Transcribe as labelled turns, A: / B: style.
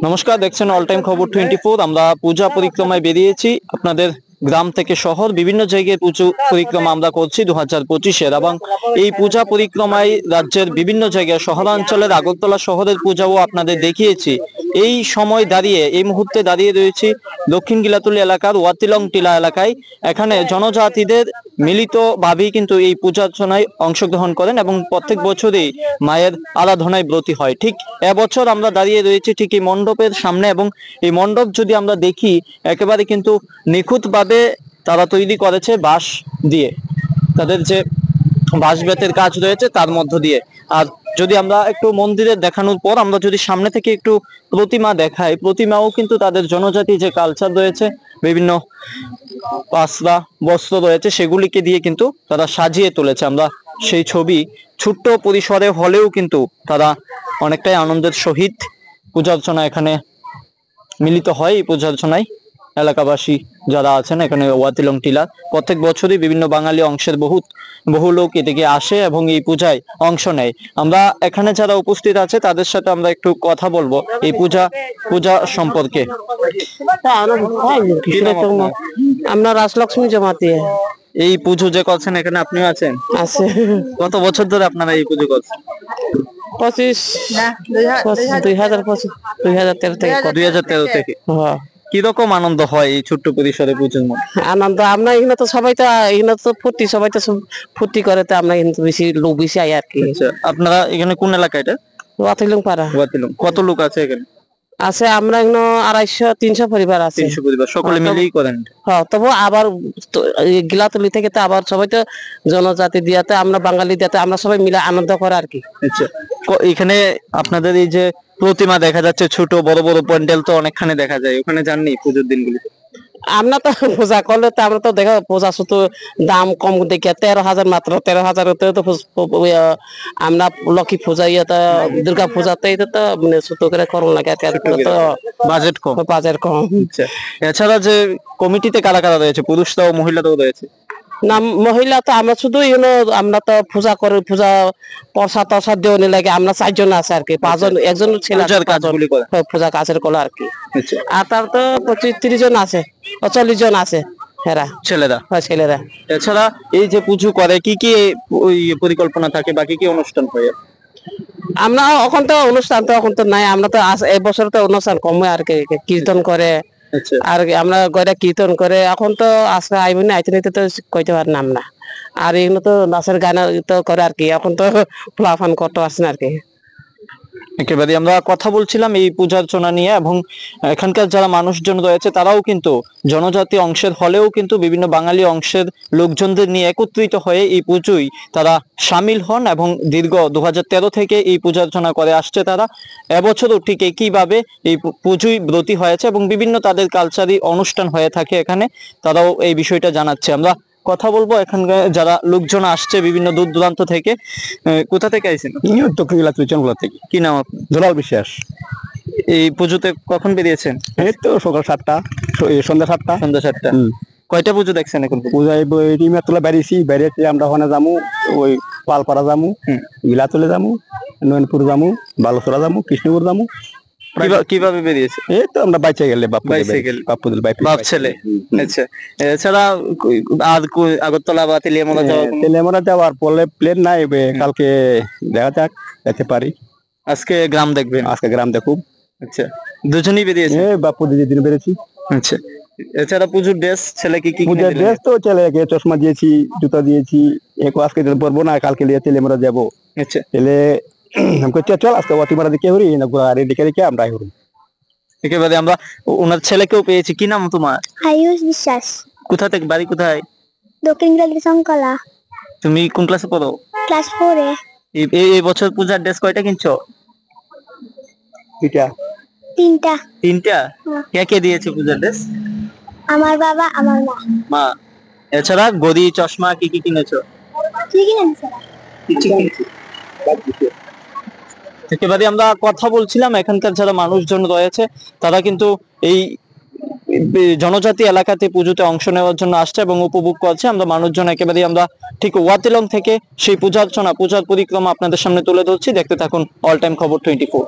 A: নমস্কার, দেখছেন all time খবর 24। আমরা পূজা পরিক্রমায় বেরিয়েছি। আপনাদের গ্রাম থেকে শহর বিভিন্ন জায়গায় পুজো পরিক্রমা আমরা করছি 2025-এর, এবং এই পূজা পরিক্রমায় রাজ্যের বিভিন্ন জায়গায় শহরাঞ্চলের আগরতলা শহরের পূজাও আপনাদের দেখিয়েছি। এই সময় দাঁড়িয়ে এই মুহূর্তে দাঁড়িয়ে রয়েছি দক্ষিণ গিলাতুলি এলাকার ওয়াতিলং টিলা এলাকায়। এখানে জনজাতিদের মিলিতভাবেই কিন্তু এই পূজার্চনায় অংশগ্রহণ করেন এবং প্রত্যেক বছরই মায়ের আরাধনায় ব্রতী হয়। ঠিক এবছর আমরা দাঁড়িয়ে রয়েছি ঠিক এই মণ্ডপের সামনে, এবং এই মণ্ডপ যদি আমরা দেখি একেবারে কিন্তু নিখুঁতভাবে তারা তৈরি করেছে বাঁশ দিয়ে। তাদের যে বাঁশ বেতের কাজ রয়েছে তার মধ্য দিয়ে। আর যদি আমরা একটু মন্দিরের দেখানোর পর আমরা যদি সামনে থেকে একটু প্রতিমা দেখাই, প্রতিমাও কিন্তু তাদের জনজাতি যে কালচার রয়েছে, বিভিন্ন পাসরা বস্ত্র রয়েছে, সেগুলিকে দিয়ে কিন্তু তারা সাজিয়ে তুলেছে। আমরা সেই ছবি ছোট্ট পরিসরে হলেও কিন্তু তারা অনেকটাই আনন্দের সহিত পূজার্চনা এখানে মিলিত হয়। এই পূজার্চনায় এলাকাবাসী যারা আছেন এখানে ওয়াতিলং টিলা, প্রত্যেক বছরই বিভিন্ন বাঙালি অংশের বহু লোক এদিকে আসে এবং এই পূজায় অংশ নেয়। আমরা এখানে যারা উপস্থিত আছে তাদের সাথে আমরা একটু কথা বলবো এই পূজা সম্পর্কে।
B: আমরা রাজলক্ষ্মী জমাতে
A: এই পুজো যে করছেন এখানে আপনিও আছেন?
B: আছে।
A: কত বছর ধরে আপনারা এই পুজো করছেন?
B: 2013 থেকে।
A: 2013 থেকে। কিরকম আনন্দ হয় এই ছোট্ট পরিসরে পুজোর মধ্যে?
B: আনন্দ আমরা এখানে তো সবাই তো এখানে তো ফুর্তি, সবাই তো ফুর্তি করে, তো আমরা কিন্তু বেশি লোক বেশি আই আর কি।
A: আপনারা এখানে কোন এলাকা এটা?
B: ওয়াতিলং পাড়া।
A: ওয়াতিলং। কত লোক আছে এখানে?
B: আছে আমরা এখানে 250-300 পরিবার আছে।
A: 300 পরিবার, সকলে মিলেই করেন?
B: হ্যাঁ, তবু আবার গিলাতুলি থেকে তো আবার সবাই তো জনজাতি দিয়াতে, আমরা বাঙালি দিয়াতে আমরা সবাই মিলে আনন্দ করে আর কি।
A: আচ্ছা, এখানে আপনাদের এই যে প্রতিমা দেখা যাচ্ছে, ছোট বড় বড় প্যান্ডেল তো অনেকখানে দেখা যায়, ওখানে যাননি পুজোর দিনগুলি?
B: আমরা তো পূজা করলে তো আমরা তো দেখা পূজা শুধু দাম কম দেখে 13,000, মাত্র 13,000 তো আমরা লক্ষ্মী পূজা ইয়েটা দুর্গা পূজাতে এটা তো মানে ছোট করে করুন লাগে আর কি, তো
A: বাজেট কম।
B: আচ্ছা,
A: এছাড়া যে কমিটিতে কারা কারা রয়েছে, পুরুষরাও মহিলারাও রয়েছে?
B: না, মহিলা তো আমরা শুধু আমরা তো পূজা করে, পূজা প্রসাদ টসাদ দেওয়া লাগে। আমরা 4 জন আছে আর কি, 5 জন, একজন ছেলে পূজা কাজের কলা আর কি। আর তার তো 25-30 জন আছে, 40 জন আছে ছেলেরা।
A: এছাড়া এই যে পুজো করে কি কি পরিকল্পনা থাকে বা কি কি অনুষ্ঠান হয়?
B: আমরা এখন তো অনুষ্ঠান তো এখন তো নাই, আমরা তো এই বছর তো অনুষ্ঠান কমে আর কি, কীর্তন করে আর আমরা গয়রা কীর্তন করে। এখন তো আজকে আইবনি আইতে তো কইতে পারলাম না। আর এগুলো তো নাচের গান তো করে আর কি, এখন তো ফ্লাফান করতে পারছি না আর কি।
A: একেবারে আমরা কথা বলছিলাম এই পূজার্চনা নিয়ে, এবং এখানকার যারা মানুষজন রয়েছে তারাও কিন্তু জনজাতি অংশের হলেও কিন্তু বিভিন্ন বাঙালি অংশের লোকজনদের নিয়ে একত্রিত হয়ে এই পুজোয় তারা সামিল হন, এবং দীর্ঘ 2013 থেকে এই পূজার্চনা করে আসছে তারা। এবছরও ঠিক একইভাবে এই পুজোয় ব্রতী হয়েছে এবং বিভিন্ন তাদের কালচারি অনুষ্ঠান হয়ে থাকে এখানে, তারাও এই বিষয়টা জানাচ্ছে। আমরা কথা বলবো এখানকার যারা লোকজন আসছে বিভিন্ন দূর দূরান্ত থেকে। কোথা থেকে আইছেন?
C: দক্ষিণ গিলাতুলি থেকে।
A: কি নাম আপনার?
C: দুলাল বিশ্বাস।
A: এই পুজোতে কখন বেরিয়েছেন?
C: এই তো সকাল 7টা, সন্ধ্যা 7টা।
A: কয়টা পুজো দেখছেন এখন?
C: পূজায় রিমাতুলা বেরিয়েছি আমরা ওখানে যামু, ওই পালপাড়া যামু, গিলাতুলে যামু, নয়নপুর যামু, বালুচরা যামু, কৃষ্ণপুর যামু।
A: কিভাবে বেরিয়েছে?
C: এই তো আমরা বাইচে গেলে বাপ
A: ছেলে। আচ্ছা, এছাড়া আর আগরতলা বা
C: তেলিয়ামরা যাওয়ার পরে প্লেন নাই, কালকে দেখা যাক, যেতে পারি।
A: আজকে গ্রাম দেখবেন?
C: আজকে গ্রাম দেখুন।
A: আচ্ছা, দুজনেই বেরিয়েছে?
C: বাপু দিদির বেরিয়েছি।
A: আচ্ছা, এছাড়া পুজোর ড্রেস ছেলেকে কি?
C: পুজোর ড্রেস তো ছেলেকে চশমা দিয়েছি, জুতা দিয়েছি। আজকে পরবো না, কালকে নিয়ে তেলিয়ামরা যাবো।
A: আচ্ছা,
C: তেলে চল আজকে অতিমারা দিকে হরি না, রেখে রেখে আমরা হরি।
A: একেবারে আমরা ওনার ছেলেকেও পেয়েছি। কি নাম তোমার?
D: আয়ুষ বিশ্বাস।
A: কোথা থেকে, বাড়ি কোথায়?
D: দক্ষিণ গিলাতুলি সংকলা।
A: তুমি কোন ক্লাসে পড়ো?
D: ক্লাস 4 এ।
A: এই বছর পূজার ড্রেস কয়টা কিনছো? তিনটা। কে দিয়েছে পূজার ড্রেস?
D: আমার বাবা, আমার মা।
A: এছাড়া গদি, চশমা কি কি কিনেছো? একেবারে আমরা কথা বলছিলাম এখানকার যারা মানুষজন রয়েছে তারা কিন্তু এই জনজাতি এলাকাতে পুজোতে অংশ নেওয়ার জন্য আসছে এবং উপভোগ করছে। আমরা মানুষজন একেবারে আমরা ঠিক ওয়াতিলং থেকে সেই পূজার পরিক্রমা আপনাদের সামনে তুলে ধরছি। দেখতে থাকুন অল টাইম খবর 24।